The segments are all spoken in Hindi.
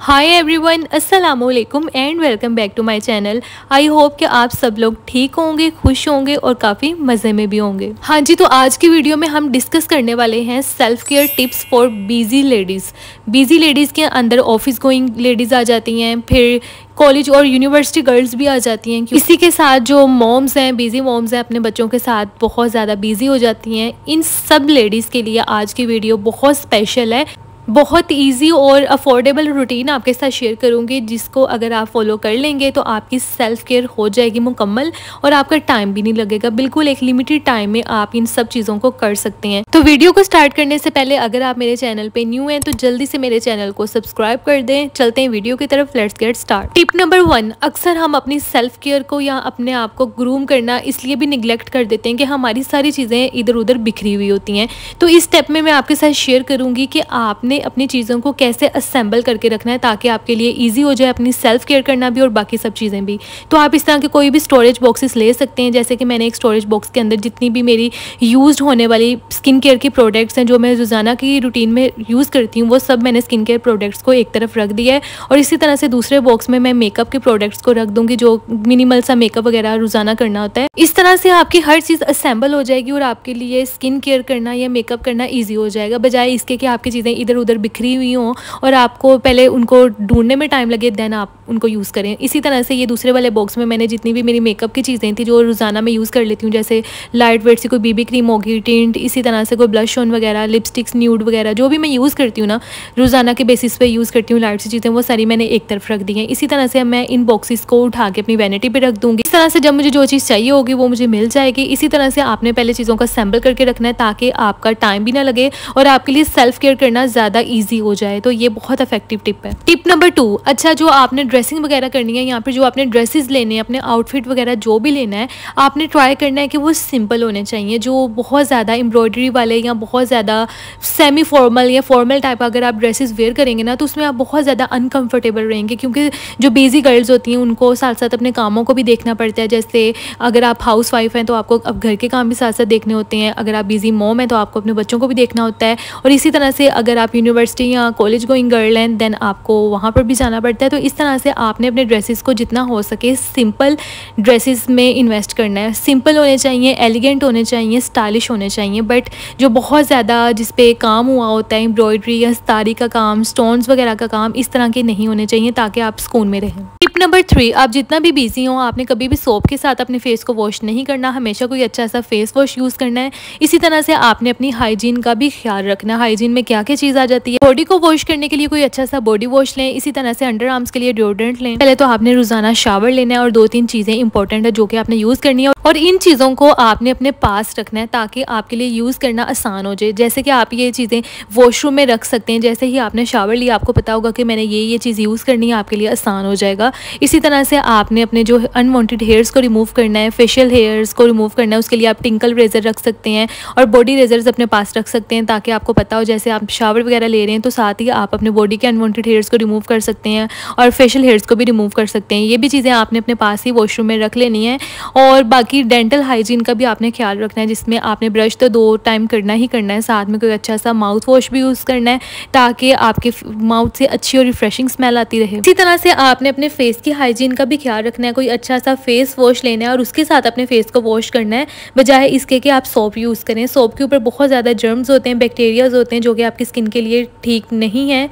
हाय एवरीवन, अस्सलाम वालेकुम and welcome back to my channel. I hope कि आप सब लोग ठीक होंगे, खुश होंगे और काफ़ी मज़े में भी होंगे। हाँ जी, तो आज की वीडियो में हम डिस्कस करने वाले हैं self care tips for busy ladies. Busy ladies के अंदर ऑफिस गोइंग लेडीज़ आ जाती हैं, फिर कॉलेज और यूनिवर्सिटी गर्ल्स भी आ जाती हैं। इसी के साथ जो मॉम्स हैं, बिजी मॉम्स हैं, अपने बच्चों के साथ बहुत ज़्यादा बिजी हो जाती हैं। इन सब लेडीज़ के लिए आज की वीडियो बहुत स्पेशल है। बहुत इजी और अफोर्डेबल रूटीन आपके साथ शेयर करूंगी, जिसको अगर आप फॉलो कर लेंगे तो आपकी सेल्फ केयर हो जाएगी मुकम्मल और आपका टाइम भी नहीं लगेगा। बिल्कुल एक लिमिटेड टाइम में आप इन सब चीज़ों को कर सकते हैं। तो वीडियो को स्टार्ट करने से पहले अगर आप मेरे चैनल पे न्यू हैं तो जल्दी से मेरे चैनल को सब्सक्राइब कर दें। चलते हैं वीडियो की तरफ, let's get start. Tip number 1, अक्सर हम अपनी सेल्फ केयर को या अपने आप को ग्रूम करना इसलिए भी निगलेक्ट कर देते हैं कि हमारी सारी चीज़ें इधर उधर बिखरी हुई होती हैं। तो इस स्टेप में मैं आपके साथ शेयर करूँगी कि आपने अपनी चीज़ों को कैसे असेंबल करके रखना है ताकि आपके लिए इजी हो जाए अपनी सेल्फ केयर करना भी और बाकी सब चीज़ें भी। तो आप इस तरह के कोई भी स्टोरेज बॉक्सेस ले सकते हैं। जैसे कि मैंने एक स्टोरेज बॉक्स के अंदर जितनी भी मेरी यूज्ड होने वाली स्किन केयर की प्रोडक्ट्स हैं, जो मैं रोज़ाना की रूटीन में यूज़ करती हूँ, वो सब मैंने स्किन केयर प्रोडक्ट्स को एक तरफ रख दिया है। और इसी तरह से दूसरे बॉक्स में मैं मेकअप के प्रोडक्ट्स को रख दूँगी, जो मिनिमल सा मेकअप वगैरह रोज़ाना करना होता है। इस तरह से आपकी हर चीज़ असेंबल हो जाएगी और आपके लिए स्किन केयर करना या मेकअप करना ईजी हो जाएगा, बजाय इसके कि आपकी चीज़ें इधर उधर बिखरी हुई हों और आपको पहले उनको ढूंढने में टाइम लगे, देन आप उनको यूज़ करें। इसी तरह से ये दूसरे वाले बॉक्स में मैंने जितनी भी मेरी मेकअप की चीज़ें थी जो रोज़ाना मैं यूज़ कर लेती हूँ, जैसे लाइट वेट से कोई बीबी क्रीम होगी, टिंट, इसी तरह से कोई ब्लश ऑन वगैरह, लिपस्टिक्स, न्यूड वगैरह, जो भी मैं यूज़ करती हूँ ना, रोज़ाना के बेसिस पे यूज़ करती हूँ लाइट सी चीज़ें, वो सारी मैंने एक तरफ रख दी हैं। इसी तरह से मैं इन बॉक्सेस को उठा के अपनी वैनिटी पर रख दूँगी। इस तरह से जब मुझे जो चीज़ चाहिए होगी वो मुझे मिल जाएगी। इसी तरह से आपने पहले चीज़ों का असेंबल करके रखना है ताकि आपका टाइम भी ना लगे और आपके लिए सेल्फ केयर करना ज़्यादा ईजी हो जाए। तो ये बहुत इफेक्टिव टिप है। टिप नंबर 2, अच्छा, जो आपने ड्रेसिंग वगैरह करनी है, यहाँ पर जो आपने ड्रेसेस लेने हैं, अपने आउटफिट वगैरह जो भी लेना है, आपने ट्राई करना है कि वो सिंपल होने चाहिए। जो बहुत ज़्यादा एम्ब्रॉयडरी वाले या बहुत ज़्यादा सेमी फॉर्मल या फॉर्मल टाइप अगर आप ड्रेसेस वेयर करेंगे ना, तो उसमें आप बहुत ज़्यादा अनकंफर्टेबल रहेंगे, क्योंकि जो बिजी गर्ल्स होती हैं उनको साथ साथ अपने कामों को भी देखना पड़ता है। जैसे अगर आप हाउस वाइफ हैं तो आपको अब घर के काम भी साथ साथ देखने होते हैं, अगर आप बिजी मॉम हैं तो आपको अपने बच्चों को भी देखना होता है, और इसी तरह से अगर आप यूनिवर्सिटी या कॉलेज गोइंग गर्ल हैं देन आपको वहाँ पर भी जाना पड़ता है। तो इस तरह से आपने अपने ड्रेसेस को जितना हो सके सिंपल ड्रेसेस में इन्वेस्ट करना है। सिंपल होने चाहिए, एलिगेंट होने चाहिए, स्टाइलिश होने चाहिए, बट जो बहुत ज़्यादा जिस पे काम हुआ होता है, एम्ब्रॉयडरी या सितारी का काम, स्टोन्स वगैरह का काम, इस तरह के नहीं होने चाहिए ताकि आप सुकून में रहें। टिप नंबर 3, आप जितना भी बिजी हो, आपने कभी भी सोप के साथ अपने फेस को वॉश नहीं करना, हमेशा कोई अच्छा सा फेस वॉश यूज़ करना है। इसी तरह से आपने अपनी हाइजीन का भी ख्याल रखना है। हाइजीन में क्या क्या चीज़ आ जाती है। बॉडी को वॉश करने के लिए कोई अच्छा सा बॉडी वॉश लें। इसी तरह से अंडर आर्म्स के लिए डिओड्रेंट लें। पहले तो आपने रोज़ाना शावर लेना है और 2-3 चीज़ें इंपॉर्टेंट है जो कि आपने यूज़ करनी है, और इन चीज़ों को आपने अपने पास रखना है ताकि आपके लिए यूज़ करना आसान हो जाए। जैसे कि आप ये चीज़ें वॉशरूम में रख सकते हैं। जैसे ही आपने शावर लिया आपको पता होगा कि मैंने ये चीज़ यूज़ करनी है, आपके लिए आसान हो जाएगा। इसी तरह से आपने अपने जो अनवांटेड हेयर्स को रिमूव करना है, फेशियल हेयर्स को रिमूव करना है, उसके लिए आप टिंकल रेजर रख सकते हैं और बॉडी रेजर्स अपने पास रख सकते हैं ताकि आपको पता हो जैसे आप शावर वगैरह ले रहे हैं तो साथ ही आप अपने बॉडी के अनवांटेड हेयर्स को रिमूव कर सकते हैं और फेशियल हेयर्स को भी रिमूव कर सकते हैं। ये भी चीज़ें आपने अपने पास ही वॉशरूम में रख लेनी है। और बाकी डेंटल हाइजीन का भी आपने ख्याल रखना है, जिसमें आपने ब्रश तो 2 टाइम करना ही करना है, साथ में कोई अच्छा सा माउथ वॉश भी यूज़ करना है ताकि आपके माउथ से अच्छी और रिफ्रेशिंग स्मेल आती रहे। इसी तरह से आपने अपने फेस की हाइजीन का भी ख्याल रखना है। कोई अच्छा सा फेस वॉश लेना है और उसके साथ अपने फेस को वॉश करना है, बजाय इसके कि आप सोप यूज़ करें। सोप के ऊपर बहुत ज़्यादा जर्म्स होते हैं, बैक्टीरियाज होते हैं, जो कि आपकी स्किन के लिए ठीक नहीं है।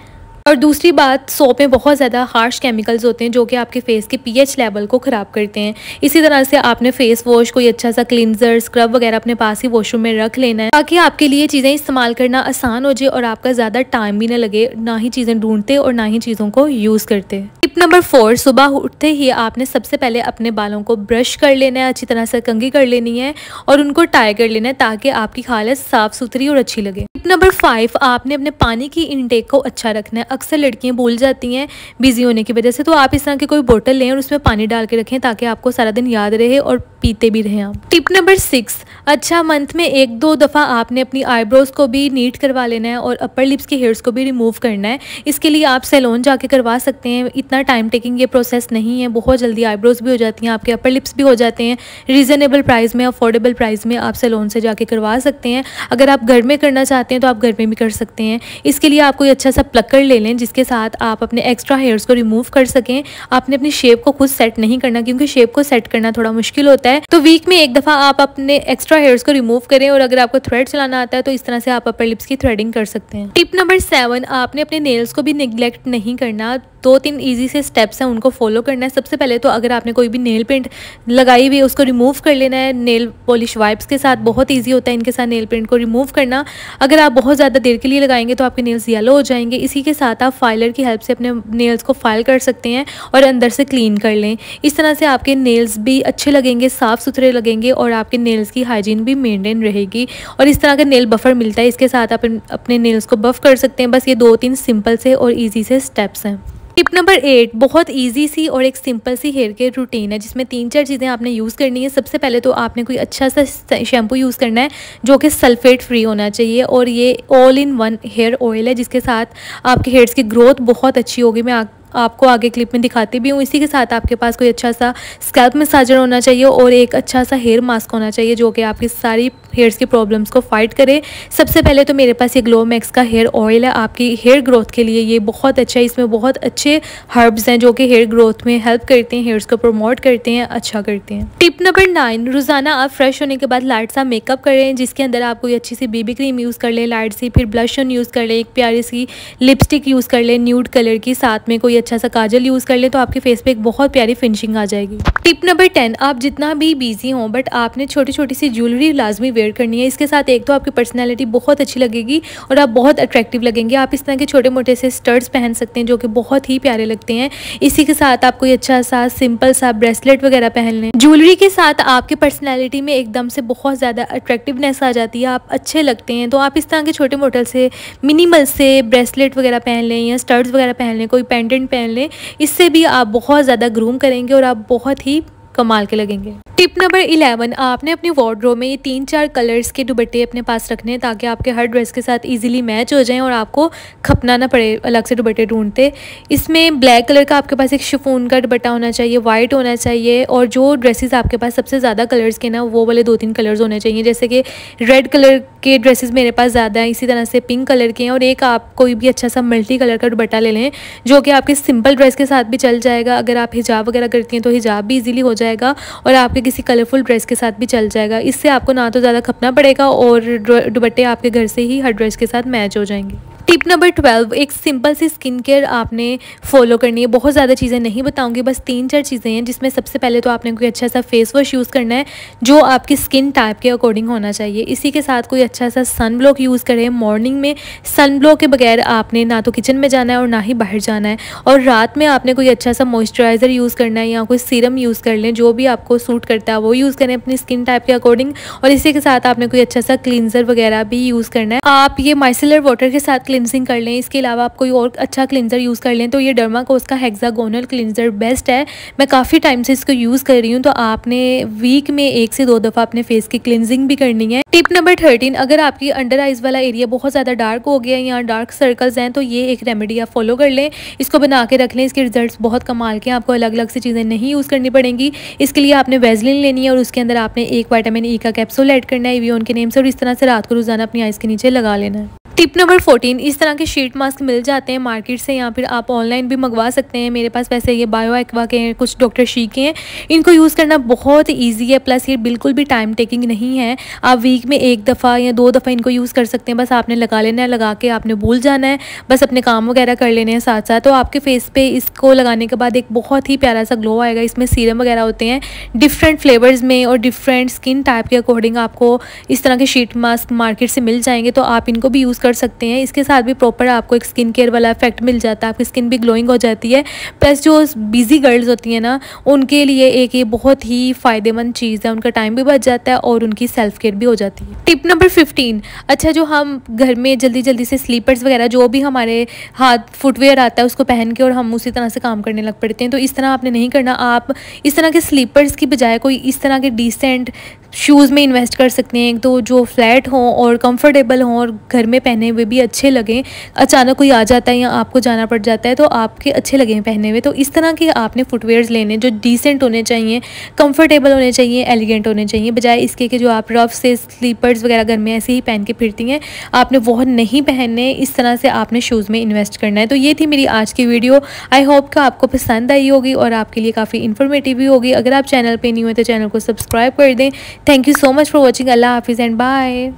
और दूसरी बात, सोप में बहुत ज़्यादा हार्श केमिकल्स होते हैं जो कि आपके फेस के पीएच लेवल को ख़राब करते हैं। इसी तरह से आपने फेस वॉश, कोई अच्छा सा क्लिनजर, स्क्रब वगैरह अपने पास ही वॉशरूम में रख लेना है ताकि आपके लिए चीज़ें इस्तेमाल करना आसान हो जाए और आपका ज़्यादा टाइम भी ना लगे, ना ही चीज़ें ढूंढते और ना ही चीज़ों को यूज़ करते। टिप नंबर 4, सुबह उठते ही आपने सबसे पहले अपने बालों को ब्रश कर लेना है, अच्छी तरह से कंघी कर लेनी है और उनको टाई कर लेना है ताकि आपकी हालत साफ़ सुथरी और अच्छी लगे। टिप नंबर 5, आपने अपने पानी की इनटेक को अच्छा रखना है। अक्सर लड़कियां भूल जाती हैं बिजी होने की वजह से, तो आप इस तरह की कोई बोतल लें और उसमें पानी डाल के रखें ताकि आपको सारा दिन याद रहे और पीते भी रहें आप। टिप नंबर 6, अच्छा, मंथ में 1-2 दफ़ा आपने अपनी आईब्रोज़ को भी नीट करवा लेना है और अपर लिप्स के हेयर्स को भी रिमूव करना है। इसके लिए आप सैलून जाके करवा सकते हैं। इतना टाइम टेकिंग ये प्रोसेस नहीं है, बहुत जल्दी आईब्रोज़ भी हो जाती हैं, आपके अपर लिप्स भी हो जाते हैं। रीज़नेबल प्राइस में, अफोर्डेबल प्राइस में आप सैलून से जाके करवा सकते हैं। अगर आप घर में करना चाहते हैं तो आप घर में भी कर सकते हैं। इसके लिए आप कोई अच्छा सा प्लकर ले लें जिसके साथ आप अपने एक्स्ट्रा हेयर्स को रिमूव कर सकें। आपने अपनी शेप को खुद सेट नहीं करना, क्योंकि शेप को सेट करना थोड़ा मुश्किल होता है। तो वीक में 1 दफ़ा आप अपने एक्स्ट्रा हेयर्स को रिमूव करें, और अगर आपको थ्रेड चलाना आता है तो इस तरह से आप अपर लिप्स की थ्रेडिंग कर सकते हैं। टिप नंबर 7, आपने अपने नेल्स को भी निगलेक्ट नहीं करना। 2-3 ईजी से स्टेप्स हैं, उनको फॉलो करना है। सबसे पहले तो अगर आपने कोई भी नेल पेंट लगाई हुई है उसको रिमूव कर लेना है नेल पॉलिश वाइप्स के साथ। बहुत ईजी होता है इनके साथ नेल पेंट को रिमूव करना। अगर आप बहुत ज़्यादा देर के लिए लगाएंगे तो आपके नेल्स येलो हो जाएंगे। इसी के साथ आप फाइलर की हेल्प से अपने नेल्स को फाइल कर सकते हैं और अंदर से क्लीन कर लें। इस तरह से आपके नेल्स भी अच्छे लगेंगे, साफ़ सुथरे लगेंगे, और आपके नेल्स की हाइजीन भी मेंटेन रहेगी। और इस तरह का नेल बफर मिलता है, इसके साथ आप अपने नेल्स को बफ कर सकते हैं। बस ये 2-3 सिंपल से और ईजी से स्टेप्स हैं। टिप नंबर 8, बहुत इजी सी और एक simple see here care routine है जिसमें 3-4 चीज़ें आपने यूज़ करनी है। सबसे पहले तो आपने कोई अच्छा सा शैम्पू यूज़ करना है जो कि सल्फेट फ्री होना चाहिए, और ये all in one hair oil है जिसके साथ आपके हेयर्स की ग्रोथ बहुत अच्छी होगी। मैं आपको आगे क्लिप में दिखाती भी हूँ। इसी के साथ आपके पास कोई अच्छा सा स्कैल्प मसाजर होना चाहिए और एक अच्छा सा हेयर मास्क होना चाहिए जो कि आपकी सारी हेयर्स की प्रॉब्लम्स को फाइट करे। सबसे पहले तो मेरे पास ये ग्लो मैक्स का हेयर ऑयल है, आपकी हेयर ग्रोथ के लिए ये बहुत अच्छा है। इसमें बहुत अच्छे हर्ब्स हैं जो कि हेयर ग्रोथ में हेल्प करते हैं, हेयर्स को प्रमोट करते हैं, अच्छा करते हैं। टिप नंबर 9, रोज़ाना आप फ्रेश होने के बाद लाइट सा मेकअप करें जिसके अंदर आप कोई अच्छी सी बीबी क्रीम यूज़ कर लें लाइट सी, फिर ब्लश ऑन यूज़ कर लें, एक प्यारी सी लिपस्टिक यूज़ कर लें न्यूड कलर की, साथ में कोई अच्छा सा काजल यूज़ कर लें तो आपके फेस पे एक बहुत प्यारी फिनिशिंग आ जाएगी। टिप नंबर 10, आप जितना भी बिजी हों बट आपने छोटी छोटी सी ज्वेलरी लाजमी वेयर करनी है। इसके साथ एक तो आपकी पर्सनैलिटी बहुत अच्छी लगेगी और आप बहुत अट्रैक्टिव लगेंगे। आप इस तरह के छोटे मोटे से स्टड्स पहन सकते हैं जो कि बहुत ही प्यारे लगते हैं। इसी के साथ आप कोई अच्छा सा सिंपल सा ब्रेसलेट वगैरह पहन लें। ज्वेलरी के साथ आपकी पर्सनैलिटी में एकदम से बहुत ज़्यादा अट्रैक्टिवनेस आ जाती है, आप अच्छे लगते हैं। तो आप इस तरह के छोटे मोटे से मिनिमल से ब्रेसलेट वगैरह पहन लें या स्टड्स वगैरह पहन लें, कोई पेंडेंट पहन लें। इससे भी आप बहुत ज़्यादा ग्रूम करेंगे और आप बहुत ही कमाल के लगेंगे। टिप नंबर 11, आपने अपनी वार्डरोब में ये 3-4 कलर्स के दुपट्टे अपने पास रखने हैं ताकि आपके हर ड्रेस के साथ इजीली मैच हो जाएं और आपको खपना ना पड़े अलग से दुपट्टे ढूंढते। इसमें ब्लैक कलर का आपके पास एक शिफॉन का दुपट्टा होना चाहिए, वाइट होना चाहिए, और जो ड्रेसेस आपके पास सबसे ज़्यादा कलर्स के ना वो वाले 2-3 कलर्स होने चाहिए। जैसे कि रेड कलर के ड्रेसेस मेरे पास ज़्यादा हैं, इसी तरह से पिंक कलर के हैं, और एक आप कोई भी अच्छा सा मल्टी कलर का दुपट्टा ले लें जो कि आपके सिंपल ड्रेस के साथ भी चल जाएगा। अगर आप हिजाब वगैरह करती हैं तो हिजाब भी ईजिली हो जाएगा और आपके किसी कलरफुल ड्रेस के साथ भी चल जाएगा। इससे आपको ना तो ज़्यादा खपना पड़ेगा और दुपट्टे आपके घर से ही हर ड्रेस के साथ मैच हो जाएंगे। टिप नंबर 12, एक सिंपल सी स्किन केयर आपने फॉलो करनी है। बहुत ज़्यादा चीज़ें नहीं बताऊंगी, बस 3-4 चीज़ें हैं जिसमें सबसे पहले तो आपने कोई अच्छा सा फेस वॉश यूज़ करना है जो आपकी स्किन टाइप के अकॉर्डिंग होना चाहिए। इसी के साथ कोई अच्छा सा सन ब्लॉक यूज़ करें। मॉर्निंग में सन ब्लॉक के बगैर आपने ना तो किचन में जाना है और ना ही बाहर जाना है। और रात में आपने कोई अच्छा सा मॉइस्चराइज़र यूज़ करना है या कोई सीरम यूज़ कर लें, जो भी आपको सूट करता है वो यूज़ करें अपनी स्किन टाइप के अकॉर्डिंग। और इसी के साथ आपने कोई अच्छा सा क्लिनजर वगैरह भी यूज़ करना है। आप ये माइसेलर वाटर के साथ क्लिनजिंग कर लें। इसके अलावा आप कोई और अच्छा क्लिनजर यूज़ कर लें तो ये डर्माकोस का हेक्सागोनल क्लिनजर बेस्ट है। मैं काफ़ी टाइम से इसको यूज़ कर रही हूँ। तो आपने वीक में 1 से 2 दफ़ा अपने फेस की क्लिनजिंग भी करनी है। टिप नंबर 13, अगर आपकी अंडर आइज़ वाला एरिया बहुत ज़्यादा डार्क हो गया है या डार्क सर्कल्स हैं तो ये एक रेमेडी आप फॉलो कर लें, इसको बना के रख लें। इसके रिजल्ट्स बहुत कमाल के हैं, आपको अलग अलग सी चीज़ें नहीं यूज़ करनी पड़ेंगी। इसके लिए आपने वैसलीन लेनी है और उसके अंदर आपने एक विटामिन ई का कैप्सूल ऐड करना है एवियन के नेम से, और इस तरह से रात को रोज़ाना अपनी आइज़ के नीचे लगा लेना है। टिप नंबर 14, इस तरह के शीट मास्क मिल जाते हैं मार्केट से या फिर आप ऑनलाइन भी मंगवा सकते हैं। मेरे पास वैसे ये बायो एक्वा के हैं, कुछ डॉक्टर शी के हैं। इनको यूज़ करना बहुत ईजी है, प्लस ये बिल्कुल भी टाइम टेकिंग नहीं है। आप वीक में 1 दफ़ा या 2 दफ़ा इनको यूज़ कर सकते हैं। बस आपने लगा लेना है, लगा के आपने भूल जाना है, बस अपने काम वगैरह कर लेने हैं साथ साथ। तो आपके फेस पे इसको लगाने के बाद एक बहुत ही प्यारा सा ग्लो आएगा। इसमें सीरम वगैरह होते हैं डिफरेंट फ्लेवर्स में और डिफरेंट स्किन टाइप के अकॉर्डिंग आपको इस तरह के शीट मास्क मार्केट से मिल जाएंगे, तो आप इनको भी यूज़ कर सकते हैं। इसके साथ भी प्रॉपर आपको एक स्किन केयर वाला इफेक्ट मिल जाता है, आपकी स्किन भी ग्लोइंग हो जाती है। प्लस जो बिजी गर्ल्स होती हैं ना, उनके लिए एक ये बहुत ही फ़ायदेमंद चीज़ है, उनका टाइम भी बच जाता है और उनकी सेल्फ केयर भी हो जाती है। टिप नंबर 15, अच्छा जो हम घर में जल्दी जल्दी से स्लीपर्स वगैरह जो भी हमारे हाथ फुटवेयर आता है उसको पहन के और हम उसी तरह से काम करने लग पड़ते हैं, तो इस तरह आपने नहीं करना। आप इस तरह के स्लीपर्स की बजाय कोई इस तरह के डिसेंट शूज़ में इन्वेस्ट कर सकते हैं, तो जो फ्लैट हों और कंफर्टेबल हों और घर में पहने हुए भी अच्छे लगें। अचानक कोई आ जाता है या आपको जाना पड़ जाता है तो आपके अच्छे लगें पहने हुए। तो इस तरह के आपने फुटवेयर्स लेने जो डिसेंट होने चाहिए, कंफर्टेबल होने चाहिए, एलिगेंट होने चाहिए, बजाय इसके कि जो आप रफ से स्लीपर्स वगैरह घर में ऐसे ही पहन के फिरती हैं, आपने वो नहीं पहनने। इस तरह से आपने शूज़ में इन्वेस्ट करना है। तो ये थी मेरी आज की वीडियो। आई होप कि आपको पसंद आई होगी और आपके लिए काफ़ी इन्फॉर्मेटिव भी होगी। अगर आप चैनल पे नहीं हुए तो चैनल को सब्सक्राइब कर दें। Thank you so much for watching. अल्लाह हाफिज़ एंड बाय।